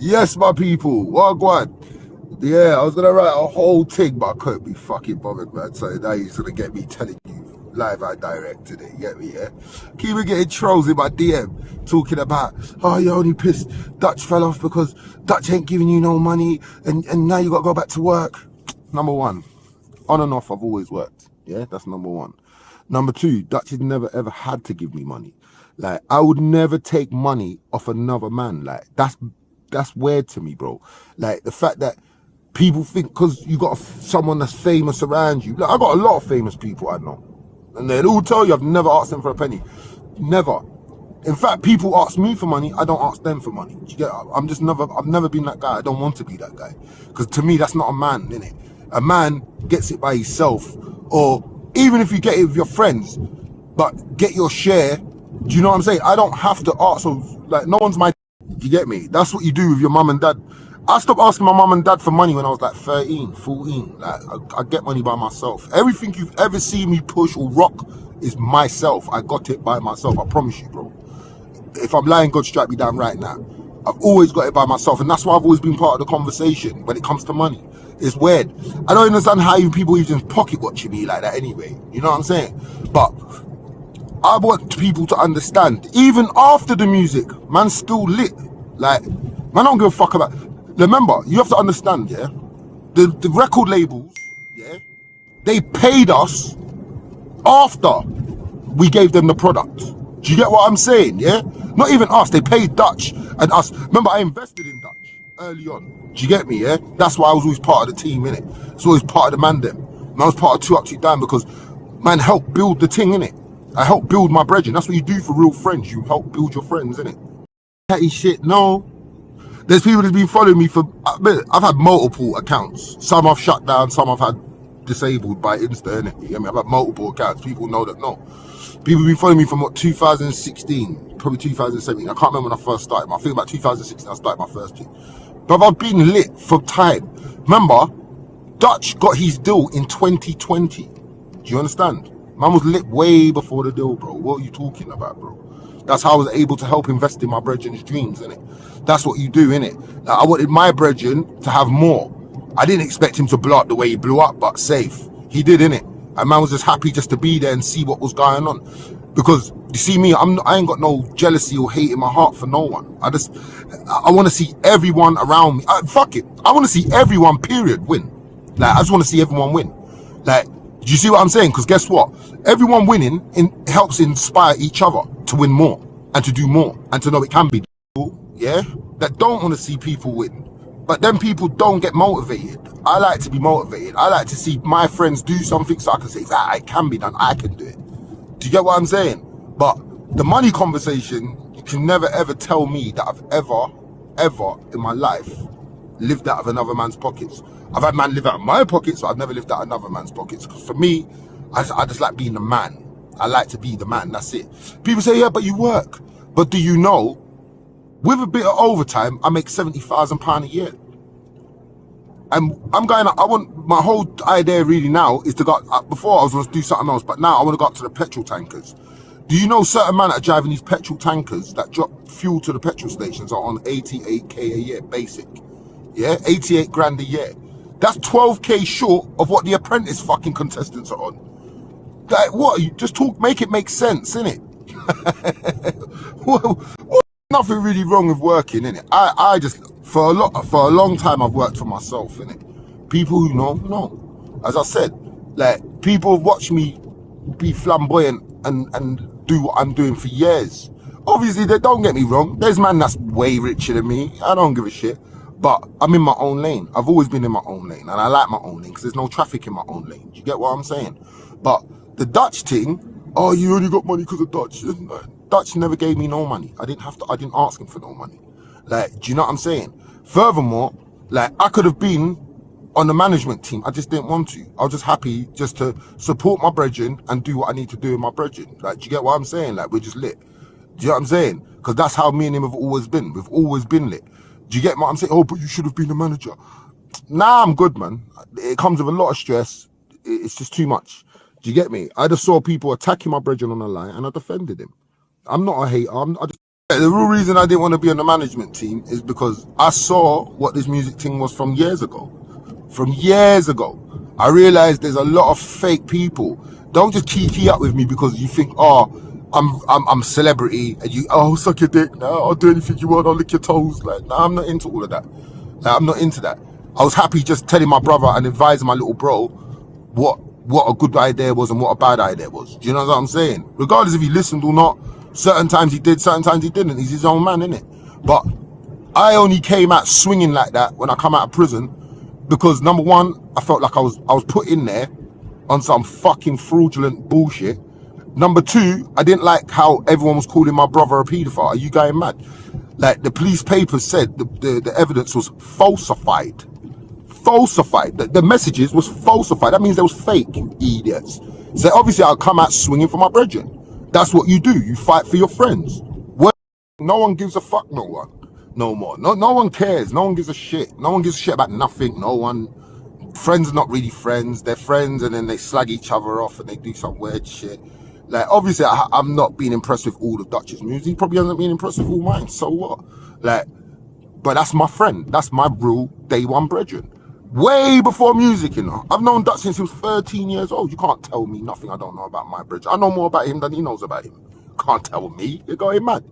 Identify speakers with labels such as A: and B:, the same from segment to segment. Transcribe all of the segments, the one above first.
A: Yes, my people. Wagwan. Yeah, I was gonna write a whole thing, but I couldn't be fucking bothered, man. So now he's gonna get me telling you live and direct today. Get me, yeah? Keep on getting trolls in my DM talking about, oh, you only pissed Dutch fell off because Dutch ain't giving you no money and now you gotta go back to work. Number one, on and off, I've always worked. Yeah, that's number one. Number two, Dutch has never ever had to give me money. Like, I would never take money off another man. Like, that's weird to me, bro. Like, the fact that people think because you got someone that's famous around you. Like, I got a lot of famous people I know, and they'll all tell you I've never asked them for a penny. Never. In fact, people ask me for money, I don't ask them for money. Do you get? I've never been that guy. I don't want to be that guy. Because to me, that's not a man, innit? A man gets it by himself. Or even if you get it with your friends, but get your share. Do you know what I'm saying? I don't have to ask. So, like, no one's my... Do you get me? That's what you do with your mum and dad. I stopped asking my mum and dad for money when I was like 13, 14. Like, I get money by myself. Everything you've ever seen me push or rock is myself. I got it by myself. I promise you, bro. If I'm lying, God strike me down right now. I've always got it by myself, and that's why I've always been part of the conversation when it comes to money. It's weird. I don't understand how you people even pocket watching me like that anyway. You know what I'm saying? But I want people to understand, even after the music, man's still lit. Like, man, I don't give a fuck about... Remember, you have to understand, yeah? The record labels, yeah? They paid us after we gave them the product. Do you get what I'm saying, yeah? Not even us, they paid Dutch and us. Remember, I invested in Dutch early on. Do you get me, yeah? That's why I was always part of the team, innit? It's always part of the man them. And I was part of Two Up, Two Down because man helped build the thing, innit? I helped build my brethren. That's what you do for real friends. You help build your friends, innit? Petty shit, no. There's people that's been following me for... I've had multiple accounts. Some I've shut down, some I've had disabled by Insta, innit? You know what I mean? I've had multiple accounts. People know that, no. People have been following me from what, 2016, probably 2017. I can't remember when I first started. I think about 2016 I started my first year. But I've been lit for time. Remember, Dutch got his deal in 2020. Do you understand? Man was lit way before the deal, bro. What are you talking about, bro? That's how I was able to help invest in my brethren's dreams, innit? That's what you do, innit? Like, I wanted my brethren to have more. I didn't expect him to blow up the way he blew up, but safe. He did, innit? And man was just happy just to be there and see what was going on. Because, you see me, I ain't got no jealousy or hate in my heart for no one. I want to see everyone around me. Fuck it. I want to see everyone, period, win. Like, I just want to see everyone win. Like, do you see what I'm saying? Because guess what? Everyone winning helps inspire each other to win more and to do more and to know it can be done. Yeah? That don't want to see people win. But then people don't get motivated. I like to be motivated. I like to see my friends do something so I can say, ah, it can be done. I can do it. Do you get what I'm saying? But the money conversation, you can never ever tell me that I've ever in my life lived out of another man's pockets. I've had man live out of my pockets, but I've never lived out of another man's pockets. Because for me, I just like being the man. I like to be the man. That's it. People say, yeah, but you work. But do you know, with a bit of overtime, I make £70,000 a year. And I'm going, I want, my whole idea really now is to go, before I was going to do something else, but now I want to go up to the petrol tankers. Do you know certain men that are driving these petrol tankers that drop fuel to the petrol stations are on 88k a year, basic? Yeah, 88 grand a year. That's 12k short of what the apprentice fucking contestants are on. Like, what? You just talk, make it make sense, innit? well, nothing really wrong with working, innit? I just, for a long time, I've worked for myself, innit? People who know. As I said, like, people have watched me be flamboyant and do what I'm doing for years. Obviously, they don't get me wrong. There's man that's way richer than me. I don't give a shit. But I'm in my own lane. I've always been in my own lane. And I like my own lane because there's no traffic in my own lane. Do you get what I'm saying? But the Dutch thing, oh, you only got money because of Dutch. Dutch never gave me no money. I didn't ask him for no money. Like, do you know what I'm saying? Furthermore, like, I could have been on the management team. I just didn't want to. I was just happy just to support my brethren and do what I need to do with my brethren. Like, do you get what I'm saying? Like, we're just lit. Do you know what I'm saying? Because that's how me and him have always been. We've always been lit. Do you get what I'm saying? Oh, but you should have been a manager. Nah, I'm good, man. It comes with a lot of stress. It's just too much. Do you get me? I just saw people attacking my brethren on the line and I defended him. I'm not a hater. I just The real reason I didn't want to be on the management team is because I saw what this music thing was from years ago. From years ago, I realized there's a lot of fake people. Don't just kiki up with me because you think, oh, I'm a celebrity and you, oh, suck your dick now, I'll do anything you want, I'll lick your toes. Like, nah, I'm not into all of that. Like, I'm not into that. I was happy just telling my brother and advising my little bro what a good idea was and what a bad idea was. Do you know what I'm saying? Regardless if he listened or not, certain times he did, certain times he didn't. He's his own man, innit? But I only came out swinging like that when I come out of prison because, number one, I felt like I was put in there on some fucking fraudulent bullshit. Number two, I didn't like how everyone was calling my brother a paedophile. Are you going mad? Like, the police papers said the evidence was falsified. Falsified. The messages was falsified. That means they was fake, you idiots. So obviously I'll come out swinging for my brethren. That's what you do. You fight for your friends. No one gives a fuck, no one. No more. No one cares. No one gives a shit. No one gives a shit about nothing. No one. Friends are not really friends. They're friends and then they slag each other off and they do some weird shit. Like, obviously I'm not being impressed with all of Dutch's music. He probably hasn't been impressed with all mine. So what? Like, but that's my friend. That's my real day one brethren. Way before music, you know. I've known Dutch since he was 13 years old. You can't tell me nothing I don't know about my brethren. I know more about him than he knows about him. Can't tell me. You're going mad.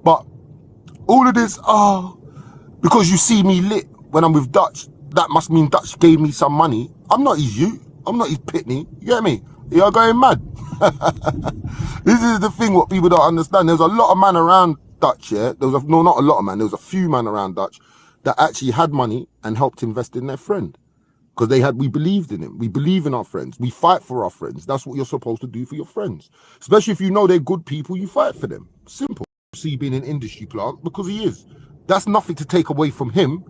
A: But all of this, because you see me lit when I'm with Dutch, that must mean Dutch gave me some money. I'm not his you. I'm not his pitney. You get me? You're going mad. This is the thing what people don't understand. There's a lot of man around Dutch, yeah? No, not a lot of man. There was a few man around Dutch that actually had money and helped invest in their friend. Because we believed in him. We believe in our friends. We fight for our friends. That's what you're supposed to do for your friends. Especially if you know they're good people, you fight for them. Simple. See, being an industry plant, because he is. That's nothing to take away from him.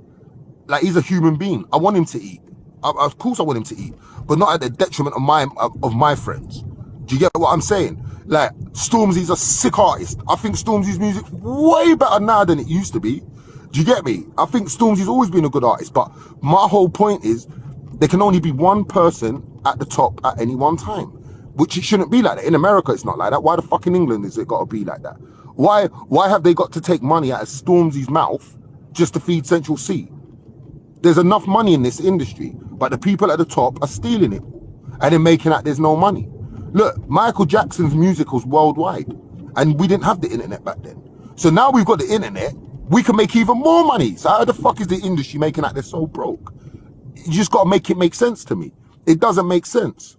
A: Like, he's a human being. I want him to eat. Of course I want him to eat. But not at the detriment of my friends. Do you get what I'm saying? Like, Stormzy's a sick artist. I think Stormzy's music way better now than it used to be. Do you get me? I think Stormzy's always been a good artist. But my whole point is, there can only be one person at the top at any one time. Which it shouldn't be like that. In America, it's not like that. Why the fuck in England is it got to be like that? Why have they got to take money out of Stormzy's mouth just to feed Central C? There's enough money in this industry, but the people at the top are stealing it and then making out there's no money. Look, Michael Jackson's music was worldwide and we didn't have the internet back then. So now we've got the internet, we can make even more money. So how the fuck is the industry making out they're so broke? You just got to make it make sense to me. It doesn't make sense.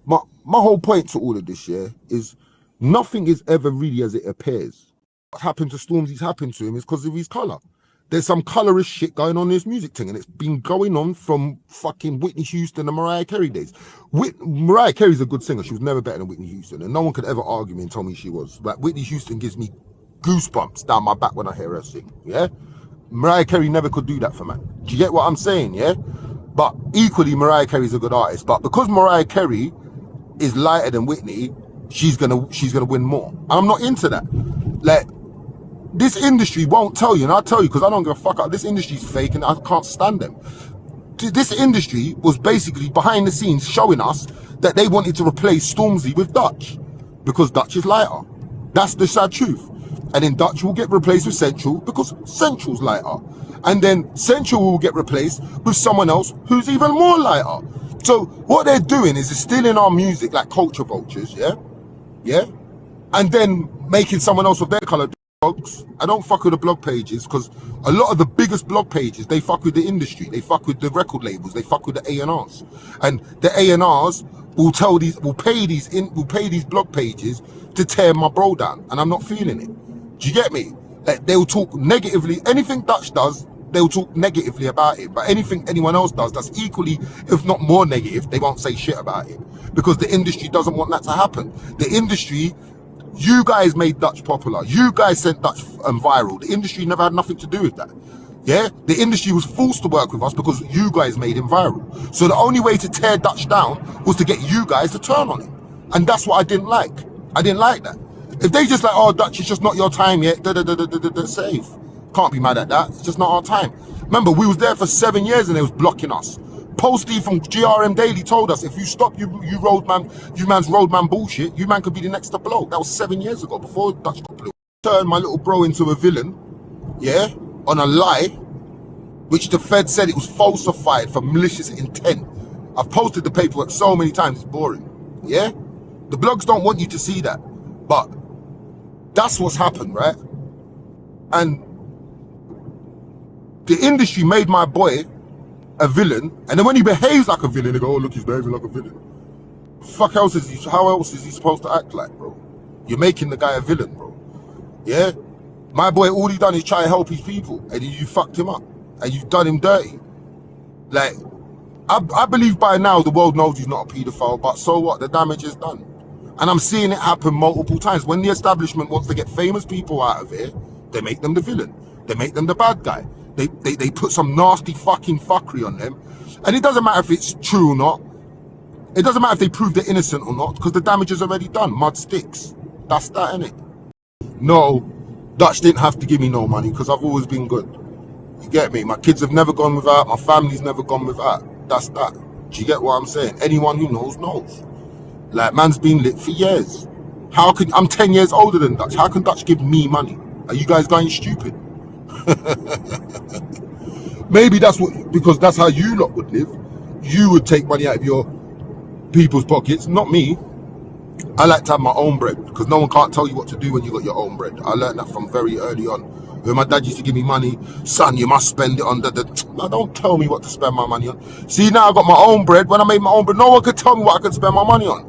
A: My whole point to all of this, yeah, is nothing is ever really as it appears. What happened to Stormzy's happened to him is because of his colour. There's some colorist shit going on in this music thing, and it's been going on from fucking Whitney Houston and Mariah Carey days. Mariah Carey's a good singer. She was never better than Whitney Houston, and no one could ever argue me and tell me she was. Like, Whitney Houston gives me goosebumps down my back when I hear her sing, yeah? Mariah Carey never could do that for me. Do you get what I'm saying, yeah? But equally, Mariah Carey's a good artist. But because Mariah Carey is lighter than Whitney, she's gonna win more. And I'm not into that. Like, this industry won't tell you, and I'll tell you because I don't give a fuck out. This industry's fake and I can't stand them. This industry was basically behind the scenes showing us that they wanted to replace Stormzy with Dutch because Dutch is lighter. That's the sad truth. And then Dutch will get replaced with Central because Central's lighter. And then Central will get replaced with someone else who's even more lighter. So what they're doing is stealing our music like culture vultures, yeah? Yeah? And then making someone else of their colour do blogs. I don't fuck with the blog pages because a lot of the biggest blog pages, they fuck with the industry. They fuck with the record labels. They fuck with the A&Rs. And the A&Rs will pay these blog pages to tear my bro down. And I'm not feeling it. Do you get me? Like, they'll talk negatively. Anything Dutch does, they'll talk negatively about it. But anything anyone else does that's equally, if not more negative, they won't say shit about it. Because the industry doesn't want that to happen. The industry, you guys made Dutch popular. You guys sent Dutch viral. The industry never had nothing to do with that. Yeah? The industry was forced to work with us because you guys made him viral. So the only way to tear Dutch down was to get you guys to turn on him. And that's what I didn't like. I didn't like that. If they just like, oh, Dutch, it's just not your time yet, save. Can't be mad at that. It's just not our time. Remember, we was there for 7 years and they was blocking us. Posty from GRM Daily told us, if you stop you man's roadman bullshit, you man could be the next to blow. That was 7 years ago, before Dutch got blue. turned my little bro into a villain, yeah, on a lie, which the Fed said it was falsified for malicious intent. I've posted the paperwork so many times, it's boring, yeah? The blogs don't want you to see that, but that's what's happened, right? And the industry made my boy a villain, and then when he behaves like a villain, they go, oh, look, he's behaving like a villain. Fuck else is he, how else is he supposed to act like, bro? You're making the guy a villain, bro. Yeah? My boy, all he done is try to help his people, and you fucked him up, and you've done him dirty. Like, I believe by now the world knows he's not a paedophile, but so what? The damage is done. And I'm seeing it happen multiple times. When the establishment wants to get famous people out of here, they make them the villain. They make them the bad guy. They put some nasty fucking fuckery on them. And it doesn't matter if it's true or not. It doesn't matter if they prove they're innocent or not, because the damage is already done. Mud sticks. That's that, innit? No, Dutch didn't have to give me no money, because I've always been good. You get me? My kids have never gone without. My family's never gone without. That's that. Do you get what I'm saying? Anyone who knows, knows. Like, man's been lit for years. How can, I'm 10 years older than Dutch. How can Dutch give me money? Are you guys going stupid? Maybe that's what, because that's how you lot would live. You would take money out of your people's pockets, not me. I like to have my own bread, because no one can't tell you what to do when you got your own bread. I learned that from very early on. When my dad used to give me money, son, you must spend it on no, don't tell me what to spend my money on. See, now I got my own bread. When I made my own bread, no one could tell me what I could spend my money on.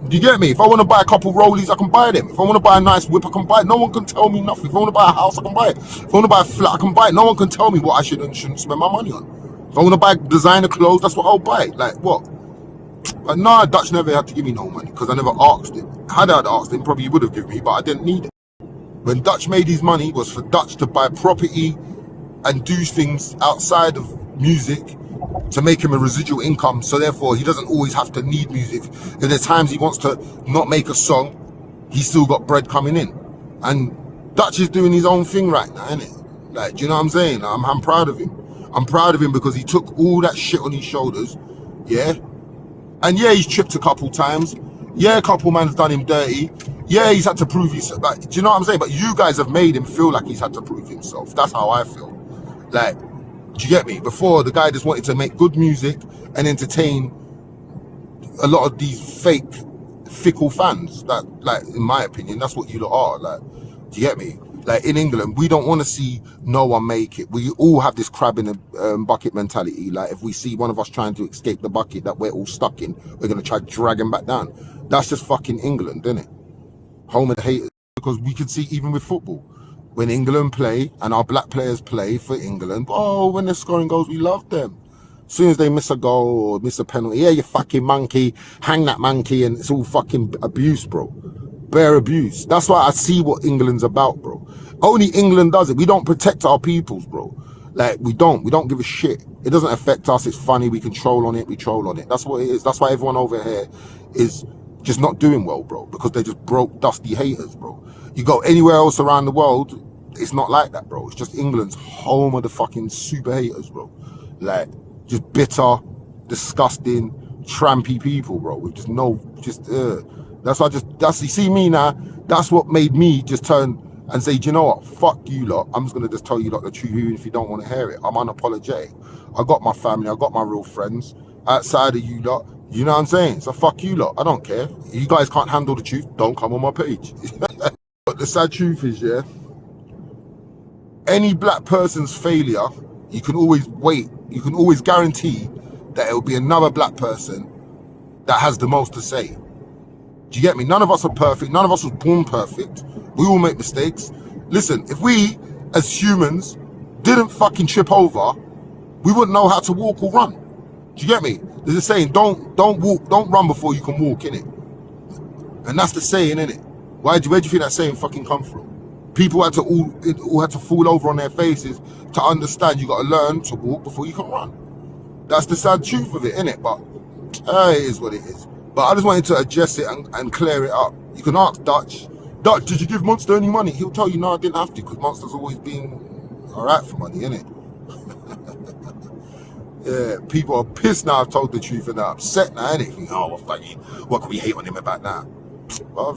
A: Do you get me? If I want to buy a couple rollies, I can buy them. If I want to buy a nice whip, I can buy it. No one can tell me nothing. If I want to buy a house, I can buy it. If I want to buy a flat, I can buy it. No one can tell me what I should and shouldn't spend my money on. If I want to buy designer clothes, that's what I'll buy. Like, what? But nah, Dutch never had to give me no money, because I never asked him. Had I asked him, probably he would have given me, but I didn't need it. When Dutch made his money, it was for Dutch to buy property and do things outside of music to make him a residual income, so therefore he doesn't always have to need music. If there's times he wants to not make a song, he's still got bread coming in. And Dutch is doing his own thing right now, isn't it? Like, do you know what I'm saying? I'm proud of him. I'm proud of him because he took all that shit on his shoulders, yeah? And yeah, he's tripped a couple times. Yeah, a couple man's done him dirty. Yeah, he's had to prove himself. Like, do you know what I'm saying? But you guys have made him feel like he's had to prove himself. That's how I feel. Like, do you get me? Before, the guy just wanted to make good music and entertain a lot of these fake, fickle fans. That, like, in my opinion, that's what you lot are. Like, do you get me? Like, in England, we don't want to see no one make it. We all have this crab in a bucket mentality. Like, if we see one of us trying to escape the bucket that we're all stuck in, we're going to try to drag him back down. That's just fucking England, isn't it? Home of the haters. Because we can see, even with football, when England play and our black players play for England, oh, when they're scoring goals, we love them. As soon as they miss a goal or miss a penalty, yeah, you fucking monkey, hang that monkey, and it's all fucking abuse, bro. Bare abuse. That's why I see what England's about, bro. Only England does it. We don't protect our peoples, bro. Like, we don't give a shit. It doesn't affect us. It's funny. We can troll on it. We troll on it. That's what it is. That's why everyone over here is just not doing well, bro, because they just broke dusty haters, bro. You go anywhere else around the world, it's not like that, bro. It's just England's home of the fucking super haters, bro. Like, just bitter, disgusting, trampy people, bro. With just no, that's why you see me now, that's what made me just turn and say, do you know what, fuck you lot, I'm just gonna just tell you lot the truth, even if you don't want to hear it. I'm unapologetic. I got my family, I got my real friends outside of you lot, you know what I'm saying? So fuck you lot, I don't care. You guys can't handle the truth, don't come on my page. But the sad truth is, yeah, any black person's failure, you can always guarantee that it will be another black person that has the most to say. Do you get me? None of us are perfect. None of us was born perfect. We all make mistakes. Listen, if we, as humans, didn't fucking trip over, we wouldn't know how to walk or run. Do you get me? There's a saying, don't run before you can walk, innit? And that's the saying, innit? Where do you think that saying fucking come from? People had to all had to fall over on their faces to understand you got to learn to walk before you can run. That's the sad truth of it, innit? But it is what it is. But I just wanted to address it and clear it up. You can ask Dutch, did you give Monster any money? He'll tell you, no, I didn't have to, because Monster's always been alright for money, innit? Yeah, people are pissed now I've told the truth and they're upset now, innit? Oh, what can we hate on him about that? Well,